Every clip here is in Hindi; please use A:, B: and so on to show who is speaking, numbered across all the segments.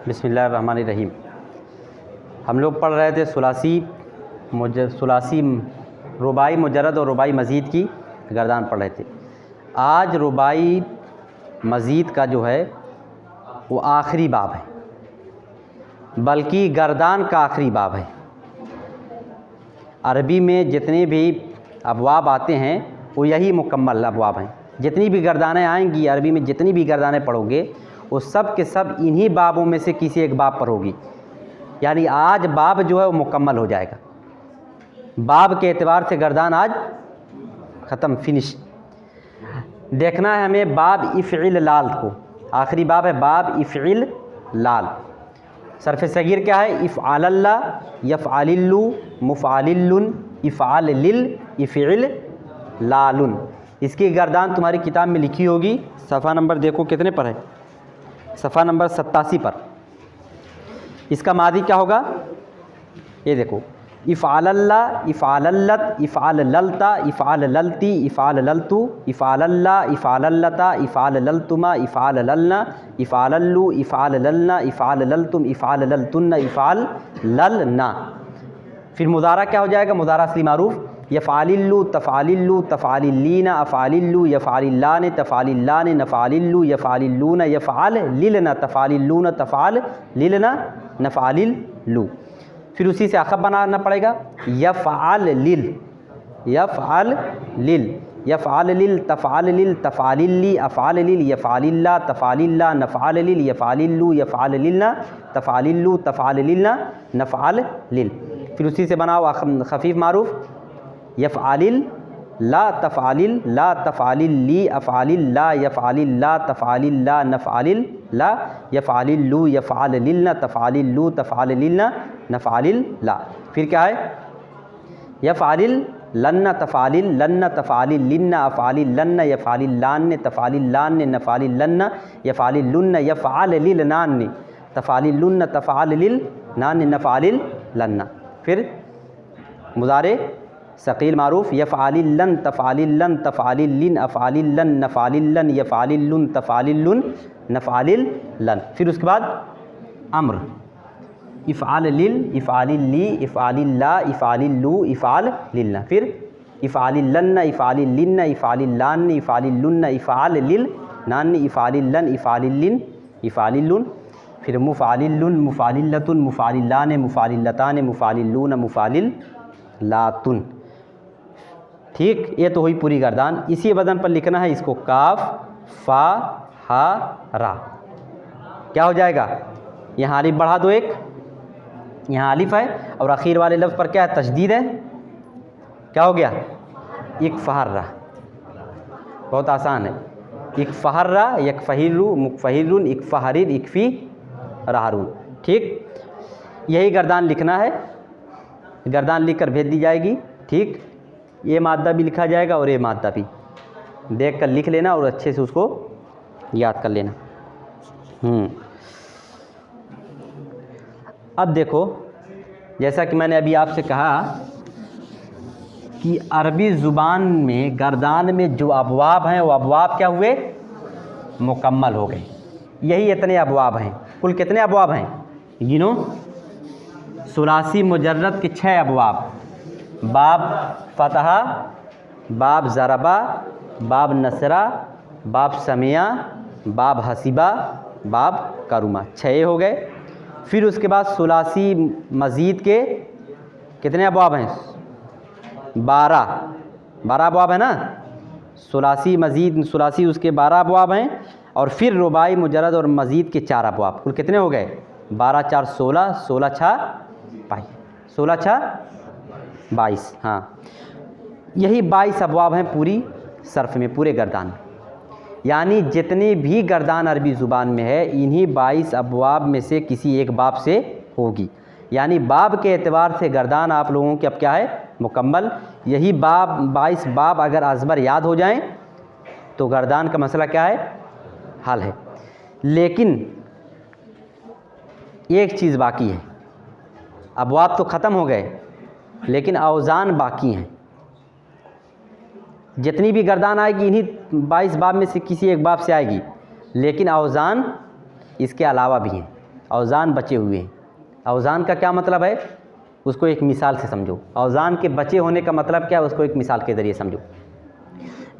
A: बिस्मिल्लाहिर्रहमानिर्रहीम। हम लोग पढ़ रहे थे सुलासी रुबाई मुजर्रद और रुबाई मज़ीद की गर्दान पढ़ रहे थे। आज रुबाई मज़ीद का जो है वो आखिरी बाब है, बल्कि गर्दान का आखिरी बाब है। अरबी में जितने भी अबवाब आते हैं वो यही मुकम्मल अबवाब हैं। जितनी भी गर्दानें आएंगी अरबी में, जितनी भी गर्दानें पढ़ोगे वो सब के सब इन्हीं बाबों में से किसी एक बाब पर होगी। यानी आज बाब जो है वो मुकम्मल हो जाएगा। बाब के एतबार से गर्दान आज ख़त्म, फिनिश। देखना है हमें बाब इफ़इल लाल को। आखिरी बाब है बाब इफ़इल लाल। सरफ़ सगीर क्या है? इफ़अल्ला, यफ़अलिल्लु, मुफ़अलिल्लुन, इफ़अलिल, इफ़इल लालुन। इसकी गर्दान तुम्हारी किताब में लिखी होगी। सफ़ा नंबर देखो कितने पर है, सफ़ा नंबर 87 पर। इसका मादी क्या होगा? ये देखो, इफ़अल्ला, इफ़अल्लत, इफ़अल्लता, इफ़अल्लती, इफ़अल्लतु, इफ़अल्ला, इफ़अल्लता, इफ़अल्लतुमा, इफ़अल्लना, इफ़अल्लु, इफ़अल्लना, इफ़अल्लतुम, इफ़अल्लतुन्ना, इफ़अल्लना। फिर मुदारा क्या हो जाएगा? मुदारा असली मारूफ़ यफ़अलिल्लु, तफ़अलिल्लु, तफ़अलिल्लीना, अफ़अलिल्लु, यफ़अलिल्लान, तफ़अलिल्लान, नफ़अलिल्लु, यफ़अलिल्लूना, यफ़अलिल्लना, तफ़अलिल्लूना, तफ़अलिल्लना, नफ़अलिल्लु। फिर उसी से अख़ब बनाना पड़ेगा। यफ़अलिल, यफ़अलिल, यफ़अलिल, तफ़अलिल, तफ़अलिल्ली, अफ़अलिल, यफ़अलिल्ला, तफ़अलिल्ला, नफ़अलिल, यफ़अलिल्लु, यफ़अलिल्ना, तफ़अलिल्लु, तफ़अलिल्ना, नफ़अलिल। फिर उसी से बनाओ ख़फ़ीफ़ मारूफ़ यफ़अलिल ला, तफ़अलिल ला, तफ़अलिल्ली, अफ़अलिल ला, यफ़अलिल ला, तफ़अलिल ला, नफ़अलिल ला, यफ़अलिल्लु, यफ़अलिल्ना, तफ़अलिल्लु, तफ़अलिल्ना, नफ़अलिल ला। फिर क्या है? यफ़अलिल लन्ना, तफ़अलिल लन्ना, तफ़अलिल लिन्ना, अफ़अलिल लन्ना, यफ़अलिल लान, तफ़अलिल लान, नफ़अलिल लन्ना, यफ़अलिल लुन्ना, यफ़अलिल नान, तफ़अलिल लुन्ना, तफ़अलिल नान, नफ़अलिल लन्ना। फिर मुज़ारे सक़ील मारूफ़ यफ़अलिल्लन, तफ़अलिल्लन, तफ़अलिल्लिन, अफ़अलिल्लन, नफ़अलिल्लन, यफ़अलिल्लुन, तफ़अलिल्लुन, नफ़अलिल्लन। फिर उसके बाद अम्र इफ़अलिल, इफ़अलिल्ली, इफ़अलिल्ला, इफ़अलिल्लु, इफ़अलिल्ना। फिर इफ़अलिल्लन्ना, इफ़अलिल्लिन्ना, इफ़अलिल्लान, इफ़अलिल्लुन्ना, इफ़अलिल्नान, इफ़अलिल्लन, इफ़अलिल्लिन, इफ़अलिल्लुन। फिर मुफ़अलिल्लुन, मुफ़अलिल्लतुन, मुफ़अलिल्लान, मुफ़अलिल्लतान, मुफ़अलिल्लूना, मुफ़अलिल्लातुन। ठीक, ये तो हुई पूरी गर्दान। इसी वज़न पर लिखना है इसको काफ, फा, हा, रा। क्या हो जाएगा? यहाँ अलिफ बढ़ा दो एक, यहाँ अलिफ है और आखिर वाले लफ्ज़ पर क्या है? तशदीद है। क्या हो गया? इकफ़हर्रा। बहुत आसान है। इकफ़हर्रा, यकफ़हिरु, मुकफ़हिरुन, इकफ़हरिर, इकफ़ी रहरुन। ठीक, यही गर्दान लिखना है। गर्दान लिख कर भेज दी जाएगी। ठीक, ये मादा भी लिखा जाएगा और ये मादा भी देख कर लिख लेना और अच्छे से उसको याद कर लेना। अब देखो, जैसा कि मैंने अभी आपसे कहा कि अरबी ज़ुबान में गर्दान में जो अबवाब हैं वो अबवाब क्या हुए? मुकम्मल हो गए। यही इतने अबवाब हैं। कुल कितने अबवाब हैं गिनो? सुलासी मुजर्रद के 6 अबवाब। बाब फ़तहा, बाब ज़रबा, बाब नसरा, बाब समिया, बाब हसीबा, बाब करुमा। 6 हो गए। फिर उसके बाद सुलासी मज़ीद के कितने अबवाब हैं? 12 अबवाब है ना। सुलासी मज़ीद, सुलासी उसके 12 अबवाब हैं। और फिर रुबाई मुजर्रद और मज़ीद के 4 अबवाब। कुल कितने हो गए? 12 4 16, 16 6 22, 16 6 22। हाँ, यही 22 अबवाब हैं पूरी सर्फ़ में, पूरे गर्दान में। यानी जितनी भी गर्दान अरबी ज़ुबान में है इन्हीं 22 अबवाब में से किसी एक बाब से होगी। यानी बाब के एतबार से गर्दान आप लोगों की अब क्या है? मुकम्मल। यही बाब 22 बाब अगर अज़बर याद हो जाएं तो गर्दान का मसला क्या है? हल है। लेकिन एक चीज़ बाकी है। अबवाब तो ख़त्म हो गए लेकिन औज़ान बाकी हैं। जितनी भी गर्दान आएगी इन्हीं 22 बाब में से किसी एक बाब से आएगी, लेकिन औज़ान इसके अलावा भी हैं। औज़ान बचे हुए हैं। औज़ान का क्या मतलब है, उसको एक मिसाल से समझो। औज़ान के बचे होने का मतलब क्या है, उसको एक मिसाल के ज़रिए समझो।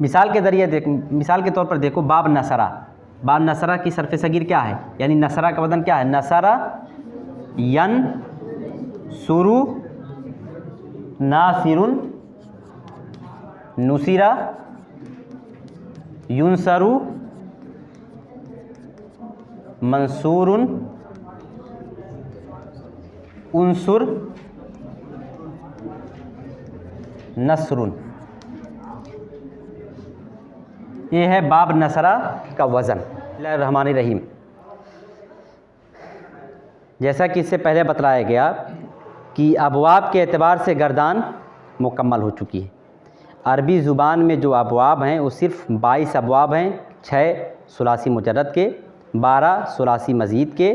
A: मिसाल के ज़रिए मिसाल के तौर पर देखो, बाब नसरा, बाब नसरा की सरफ़ सगीर क्या है, यानी नसरा का वज़न क्या है, नसरा यन सुरु नासिरुन नुसिरा युनसरु मंसूरुन उनसुर नसरुन। ये है बाब नसरा का वज़न। बिस्मिल्लाहिर्रहमानिर्रहीम। जैसा कि इससे पहले बतलाया गया कि अबवाब के एतबार से गर्दान मुकम्मल हो चुकी है। अरबी ज़ुबान में जो अबवाब हैं वो सिर्फ़ 22 अबवाब हैं, 6 सुलासी मुजर्रद के, 12 सुलासी मज़ीद के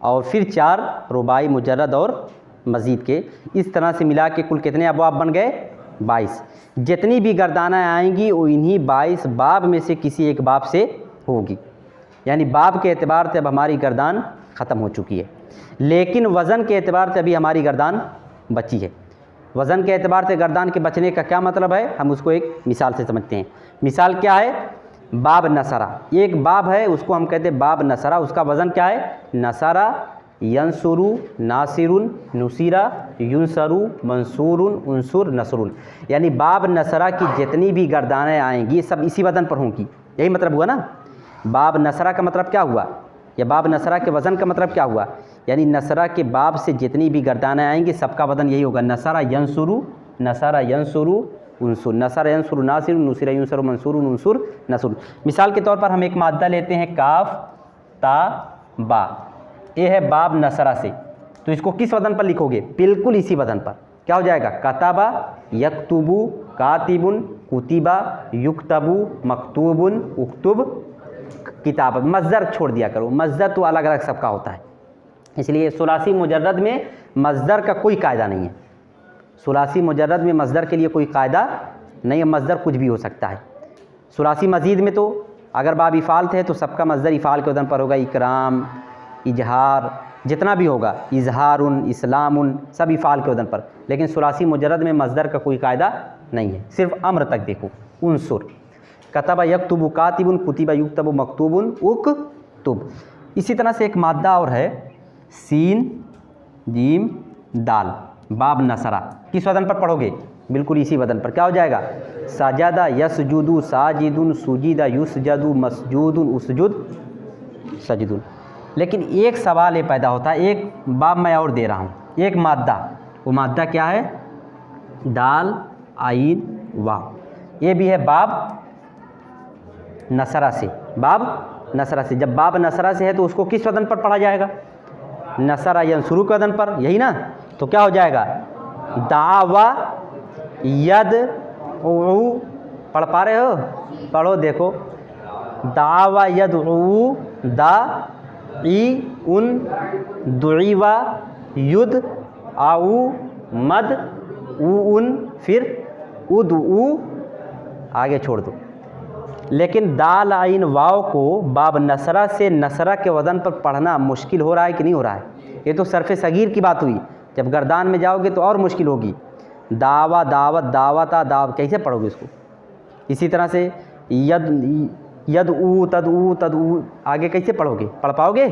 A: और फिर 4 रुबाई मुजर्रद और मज़ीद के। इस तरह से मिला के कुल कितने अबवाब बन गए, 22। जितनी भी गर्दानें आएंगी वो इन्हीं 22 बाब में से किसी एक बाब से होगी, यानी बाब के एतबार से अब हमारी गर्दान ख़त्म हो चुकी है। लेकिन वज़न के एतबार से अभी हमारी गर्दान बची है। वज़न के एतबार से गर्दान के बचने का क्या मतलब है, हम उसको एक मिसाल से समझते हैं। मिसाल क्या है, बाब नसरा, एक बाब है उसको हम कहते हैं बाब नसरा। उसका वज़न क्या है, नसरा यंसुरु नासिरुन नुसीरा युनसरु मंसूरुन उनसुर नसरुन। यानी बाब नसरा की जितनी भी गर्दानें आएंगी सब इसी वज़न पर होंगी। यही मतलब हुआ ना। बाब नसरा का मतलब क्या हुआ, या बाब नसरा के वज़न का मतलब क्या हुआ, यानी नसरा के बाब से जितनी भी गर्दानें आएंगी सबका वज़न यही होगा, नसरा यंसुरु उनसुर, नसरा यंसुरु नासिर नुसिरा युनसरु मंसूर उनसुर नसरुन। मिसाल के तौर पर हम एक मादा लेते हैं, काफ ता बा, ये है बाब नसरा से, तो इसको किस वज़न पर लिखोगे, बिल्कुल इसी वज़न पर। क्या हो जाएगा, कताबा यक्तुबु कातिबुन कुतिबा युक्तबु मकतूबुन उक्तुब किताब। मज़दर छोड़ दिया करो, मज़दर तो अलग अलग सबका होता है, इसलिए सुलासी मुजर्रद में मज़दर का कोई कायदा नहीं है। सुलासी मुजर्रद में मज़दर के लिए कोई कायदा नहीं है, मज़दर कुछ भी हो सकता है। सुलासी मज़ीद में तो अगर बाब इफ़ाल थे तो सबका मज़दर इफ़ाल के वज़न पर होगा, इकराम इजहार जितना भी होगा, इजहारुन इस्लामुन सब इफ़ाल के वज़न पर। लेकिन सुलासी मुजर्रद में मज़दर का कोई कायदा नहीं है, सिर्फ अम्र तक देखो, उनसुर कतबा यक्तुबु कातिबुन कुतिबा युक्तबु मकतूबुन उक्तुब। इसी तरह से एक मादा और है, सीन जीम दाल, बाब नसरा, किस वज़न पर पढ़ोगे, बिल्कुल इसी वज़न पर। क्या हो जाएगा, सजदा यसजुदु साजिदुन सुजीदा युसजदु मसजूदुन उसजुद सजदुन। लेकिन एक सवाल ये पैदा होता है, एक बाब मैं और दे रहा हूँ, एक मादा, वो मादा क्या है, दाल आइन वाव, ये भी है बाब नसरा से, बाब नसरा से। जब बाब नसरा से है तो उसको किस वज़न पर पढ़ा जाएगा, नसरा यंसुरु के वज़न पर, यही ना। तो क्या हो जाएगा, दावा यद ऊ, पढ़ पा रहे हो, पढ़ो देखो, दावा यद ऊ दा ई उन दुईवा युद आऊ मद ऊ उन, फिर उद ऊ, आगे छोड़ दो। लेकिन दाल आइन वाव को बाब नसरा से नसरा के वज़न पर पढ़ना मुश्किल हो रहा है कि नहीं हो रहा है। ये तो सरफ़ सगीर की बात हुई, जब गर्दान में जाओगे तो और मुश्किल होगी। दावा दावत दावता दाव, कैसे पढ़ोगे इसको। इसी तरह से यद ऊ तद ऊ, आगे कैसे पढ़ोगे, पढ़ पाओगे।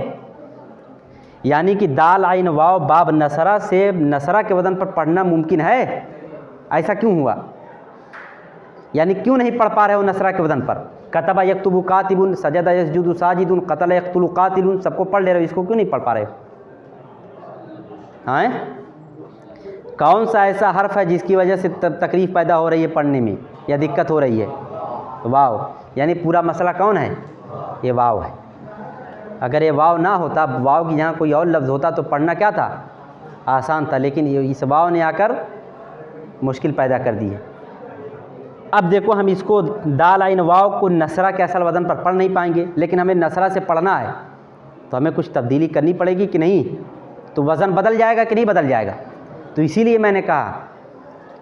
A: यानी कि दाल आइन वाव बाब नसरा से नसरा के वज़न पर पढ़ना मुमकिन है, ऐसा क्यों हुआ, यानी क्यों नहीं पढ़ पा रहे हो नसरा के वज़न पर। कतबा यक्तुबु कातिबुन सजदा यसजुदु साजिदुन कतला यक्तुलु कातिलुन, सबको पढ़ ले रहे हो, इसको क्यों नहीं पढ़ पा रहे हो। हाँ, कौन सा ऐसा हर्फ है जिसकी वजह से तकलीफ़ पैदा हो रही है पढ़ने में या दिक्कत हो रही है, वाव। यानी पूरा मसला कौन है, ये वाव है। अगर ये वाव ना होता, वाव की जहाँ कोई और लफ्ज़ होता तो पढ़ना क्या था, आसान था। लेकिन इस वाव ने आकर मुश्किल पैदा कर दी है। अब देखो, हम इसको दाल आइन वाव को नसरा के असल वज़न पर पढ़ नहीं पाएंगे, लेकिन हमें नसरा से पढ़ना है तो हमें कुछ तब्दीली करनी पड़ेगी कि नहीं, तो वज़न बदल जाएगा कि नहीं बदल जाएगा। तो इसीलिए मैंने कहा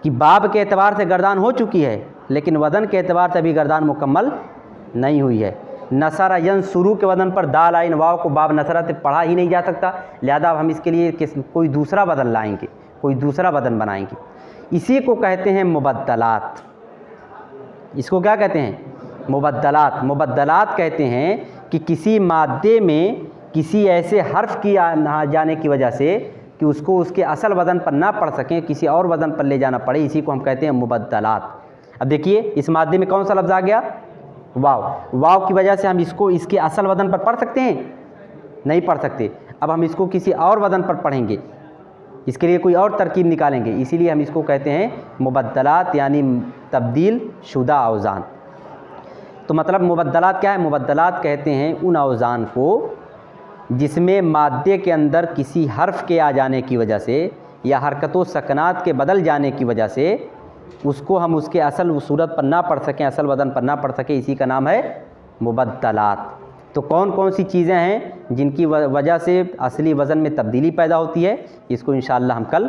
A: कि बाब के एतबार से गर्दान हो चुकी है, लेकिन वज़न के एतबार से अभी गर्दान मुकम्मल नहीं हुई है। नसरा यंसुरू के वजन पर दाल आइन वाव को बाब नसरा से पढ़ा ही नहीं जा सकता, लिहाजा अब हम इसके लिए कोई दूसरा बदल लाएंगे, कोई दूसरा बदल बनाएंगे। इसी को कहते हैं मुबद्दलात। इसको क्या कहते हैं? मुबद्दलात। मुबद्दलात कहते हैं कि किसी मादे में किसी ऐसे हर्फ की आ जाने की वजह से कि उसको उसके असल वज़न पर ना पढ़ सकें, किसी और वज़न पर ले जाना पड़े, इसी को हम कहते हैं मुबद्दलात। अब देखिए इस मादे में कौन सा लफ्ज़ आ गया? वाव। वाव की वजह से हम इसको इसके असल वज़न पर पढ़ सकते हैं? नहीं पढ़ सकते। अब हम इसको किसी और वज़न पर पढ़ेंगे, इसके लिए कोई और तरकीब निकालेंगे, इसीलिए हम इसको कहते हैं मुबद्दलात, यानी तब्दील शुदा औज़ान। तो मतलब मुबद्दलात क्या है? मुबद्दलात कहते हैं उन औज़ान को जिसमें मादे के अंदर किसी हर्फ के आ जाने की वजह से या हरकतों सकनात के बदल जाने की वजह से उसको हम उसके असल सूरत पर ना पढ़ सकें, असल वज़न पर ना पढ़ सकें, इसी का नाम है मुबद्दलात। तो कौन कौन सी चीज़ें हैं जिनकी वजह से असली वज़न में तब्दीली पैदा होती है, इसको इंशाअल्लाह हम कल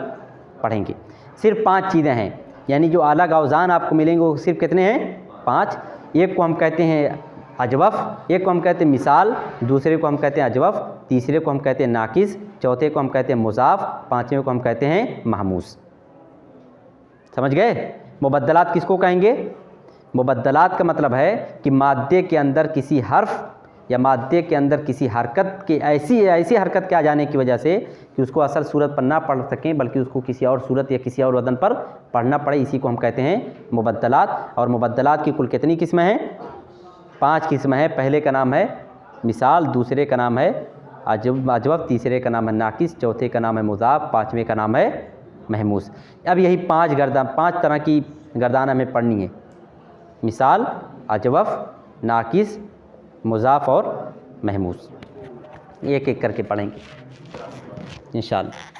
A: पढ़ेंगे। सिर्फ 5 चीज़ें हैं, यानी जो अलग औज़ान आपको मिलेंगे वो सिर्फ कितने हैं? 5। एक को हम कहते हैं अजवफ़, एक को हम कहते हैं मिसाल, दूसरे को हम कहते हैं अजवफ़, तीसरे को हम कहते हैं नाकिस, चौथे को हम कहते हैं मुज़ाफ़, पाँचवें को हम कहते हैं महमूस। समझ गए? मुबद्दलात किसको कहेंगे? मुबद्दलात का मतलब है कि मादे के अंदर किसी हर्फ या मादे के अंदर किसी हरकत के ऐसी हरकत के आ जाने की वजह से कि उसको असल सूरत पर ना पढ़ सकें, बल्कि उसको किसी और सूरत या किसी और वज़न पर पढ़ना पड़े, इसी को हम कहते हैं मुबद्दलात। और मुबद्दलात की कुल कितनी किस्में हैं? 5 किस्में हैं। पहले का नाम है मिसाल, दूसरे का नाम है अजवफ़, तीसरे का नाम है नाकिस, चौथे का नाम है मुज़ाफ़, पाँचवें का नाम है महमूस। अब यही 5 तरह की गर्दान हमें पढ़नी है: मिसाल, अजवफ़, नाकिस, मुज़ाफ़ और महमूस। एक एक करके पढ़ेंगे इंशाअल्लाह।